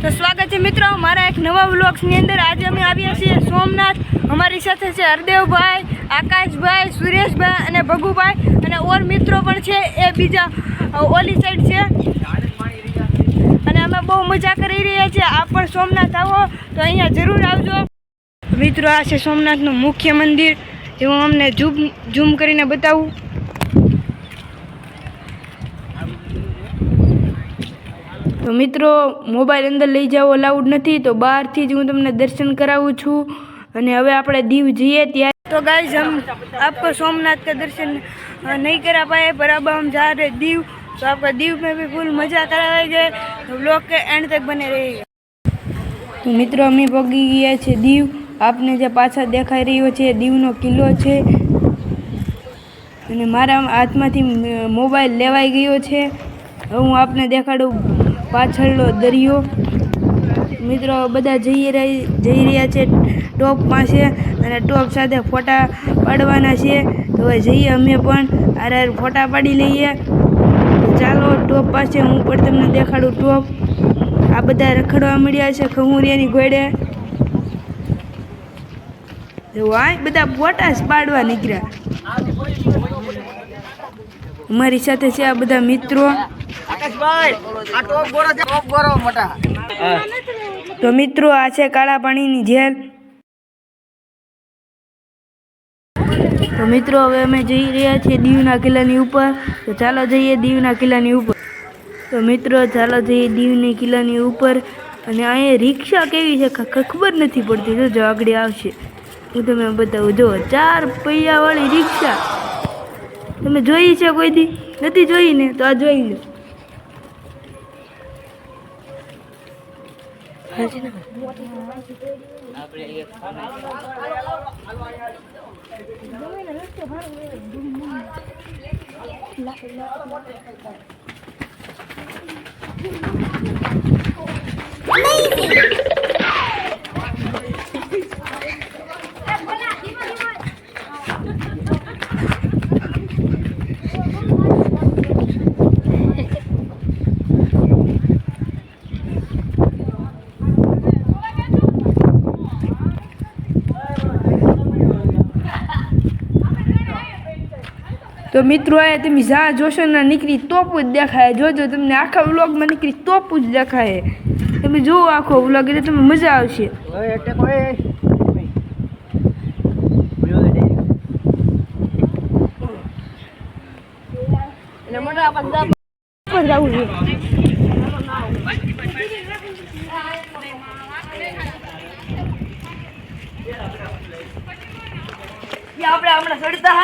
તો સ્વાગત છે મિત્રો મારા એક નવા વ્લોગ્સની અંદર। આજે અમે આવ્યા છીએ સોમનાથ। અમારી સાથે છે હરદેવભાઈ, આકાશભાઈ, સુરેશભાઈ અને ભગુભાઈ અને ઓર મિત્રો પણ છે, એ બીજા ઓલી સાઈડ છે અને અમે બહુ મજા કરી રહ્યા છીએ। આપ પણ સોમનાથ આવો તો અહીંયા જરૂર આવજો મિત્રો। આ છે સોમનાથનું મુખ્ય મંદિર, જે હું અમને ઝૂમ કરીને બતાવું। તો મિત્રો મોબાઈલ અંદર લઈ જાવ અલાઉડ નથી, તો બહારથી જ હું તમને દર્શન કરાવું છું। અને હવે આપણે દીવ જઈએ ત્યારે તો गाइस हम आपको सोमनाथ का दर्शन नहीं करा पाए, पर अब हम जा रहे दीव, तो आपका दीव में भी फुल मजा कराएंगे, तो ब्लॉग के एंड तक बने रहिएगा। तो મિત્રો અમે પગી ગયા છે દીવ। આપને જે પાછળ દેખાઈ રહ્યો છે દીવનો કિલ્લો છે, અને મારા હાથમાંથી મોબાઈલ લેવાઈ ગયો છે। હવે હું આપને દેખાડું પાછળનો દરિયો। મિત્રો બધા જઈ રહ્યા છે ટોપ પાસે, અને ટોપ સાથે ફોટા પાડવાના છે। તો હવે જઈએ અમે પણ આરે ફોટા પાડી લઈએ। તો ચાલો ટોપ પાસે હું પણ તમને દેખાડું ટોપ। આ બધા રખડવા મળ્યા છે ખમુરિયાની ઘોડે। જો આ બધા ફોટા જ પાડવા નીકળ્યા। અમારી સાથે છે આ બધા મિત્રો। તો મિત્રો આ છે કાળા પાણીની જેલ। તો મિત્રો હવે અમે જઈ રહ્યા છીએ દીવના કિલ્લાની ઉપર। તો ચાલો જઈએ દીવના કિલ્લાની ઉપર। તો મિત્રો ચાલો જઈએ દીવની કિલ્લાની ઉપર। અને અહીંયા રિક્ષા કેવી છે ખબર નથી પડતી, જો આગળ આવશે હું તમને બતાવું। જો 4 પૈયાવાળી રિક્ષા તમે જોઈ છે કોઈ દી? નથી જોઈ ને? તો આ જોઈ લો। તો મિત્રો આ તમે જ્યાં જોશો ને નીકળી તોપ જ દેખાય। જોજો તમને આખા વ્લોગમાં નીકળી તોપ જ દેખાય। તમે જુઓ આખો વ્લોગ, એટલે તમને મજા આવશે। આપણે હમણાં ચડતા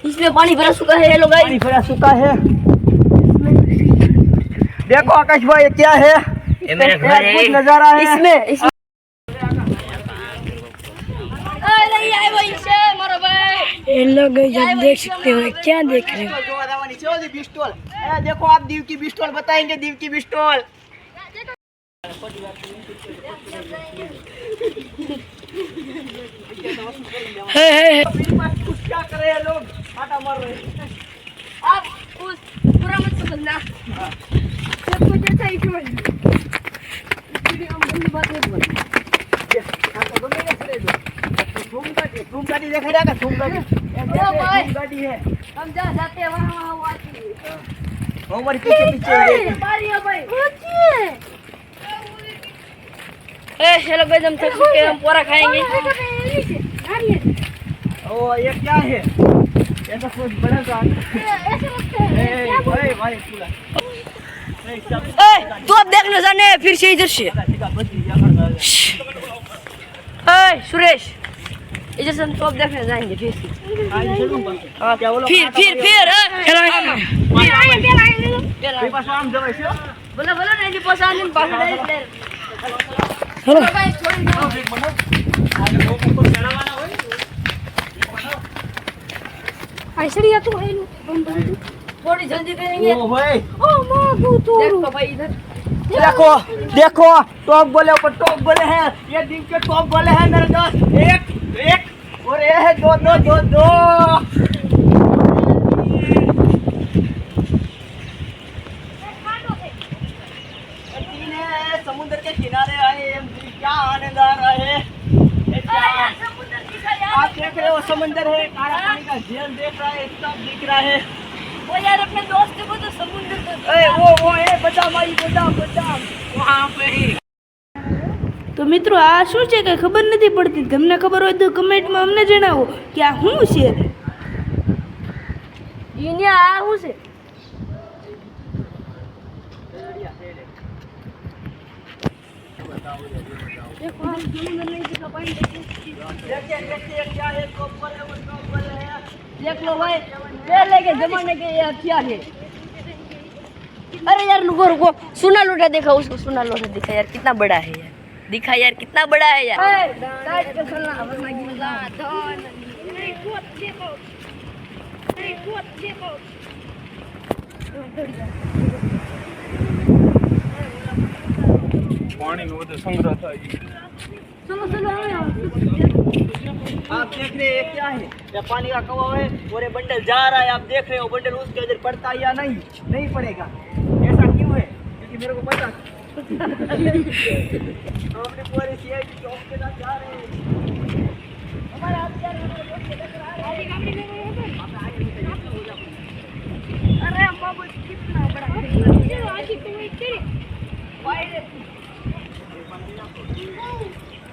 इसमें पानी भरा सूखा है। हेलो गाइस, पानी भरा सूखा है। देखो आकाश भाई ये क्या है? ये मेरा घर है। कुछ नजारा है इसमें। हेलो गाइस, आप देख सकते हो क्या देख रहे हो? पिस्टल। देखो आप दीव की पिस्टल बताएंगे, दीव की पिस्टल। क्या कर रहे हैं लोग? आटा मार रहे हैं। आप उस पूरा मत समझना, सब कुछ ऐसा ही समझ लो। धूम गाड़ी देखा जाएगा, धूम गाड़ी है। हम जहाँ जाते हैं वहाँ आती है। हमारे पीछे हेलो गाइस, हम थक चुके हैं, हम पूरा खाएंगे। ओ ये क्या है? ऐसा कुछ बड़ा सा भाई भाई पूरा तू अब देखने जाने फिर से इधर से सुरेश इधर से हम तो अब देखने जाएंगे फिर से बोला बोला नहीं पसंद ऐसे या तो थोड़ी जल्दी करेंगे ओ मां तू देखो भाई इधर देखो देखो टॉप बोले ऊपर टॉप बोले हैं ये दिन के टॉप बोले हैं मेरे दोस्त एक एक और ये है दो दो दो दो तीन है समुद्र के किनारे आए क्या आनंद आ रहा है आप देख रहे हो समुद्र है काला पानी का झील देख रहा है सब दिख रहा है वो यार अपने दोस्त को तो समुद्र वो है बचा भाई बचा वहाँ पे ही તો મિત્રો આ શું છે કે ખબર નથી પડતી તમને ખબર હોય તો કમેન્ટમાં અમને જણાવો કે આ શું છે એને આ શું છે देख लो भाई पहले के जमाने के ये हथियार है अरे यार रुको रुको सुना लोटा देखा उसको सुना लोटा दिखा यार कितना बड़ा है यार दिखा यार कितना बड़ा है यार पानी नो तो संग्रह था चलो चलो आप देख रहे हैं क्या है ये पानी का कवा है और ये बंडल जा रहा है आप देख रहे हो बंडल उसके अंदर पड़ता है या नहीं पड़ेगा ऐसा क्यों है क्योंकि मेरे को पता हम अपने पूरे सीआईडी चौक के साथ जा रहे हैं हमारे हाथ यार अरे अम्मा वो कितना बड़ा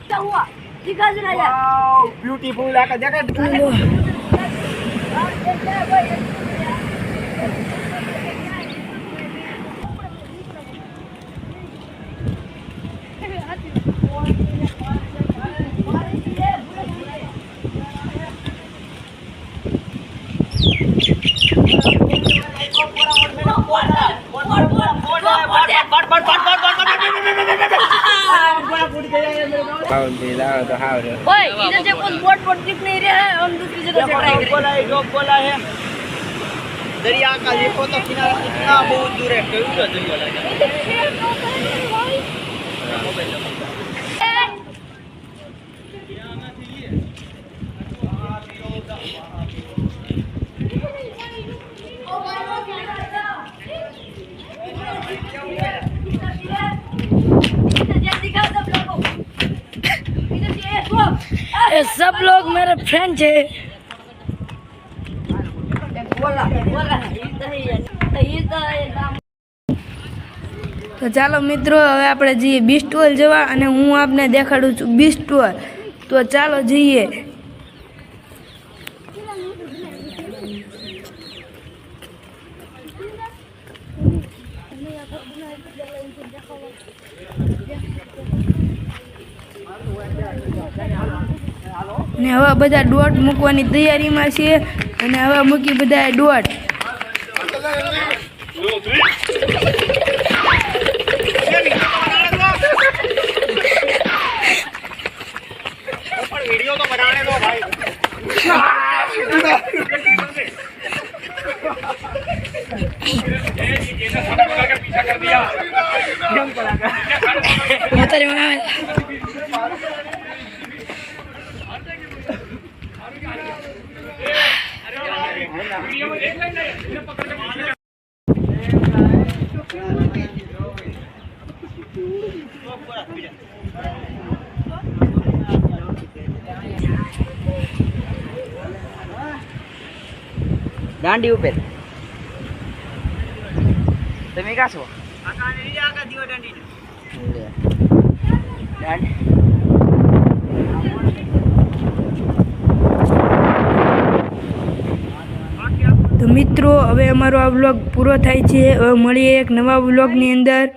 क्या हुआ दिखा जरा यार ब्यूटीफुल आका जगह ओए इधर से कुछ बोट दिख नहीं रहा है हम दूसरी जगह से ट्राई करेंगे जो बोला है दरिया का देखो तो किनारा कितना बहुत दूर है कैसा दरिया सब लोग मेरे फ्रेंड है તો ચાલો મિત્રો હવે આપણે જઈએ બીસ્ટોલ જવા અને હું આપને દેખાડું છું બીસ્ટોલ તો ચાલો જઈએ ને હવે બધા ડોટ મૂકવાની તૈયારીમાં છે અને હવે મૂકી બધા ડોટ वीडियो तो बनाने दो भाई पीछा कर दिया દાંડી ઉપર તમે કા છો આકા ને આકા દીવા દાંડી દાંડી તો મિત્રો હવે અમારો આ વ્લોગ પૂરો થાય છે. હવે મળીએ એક નવા વ્લોગની અંદર.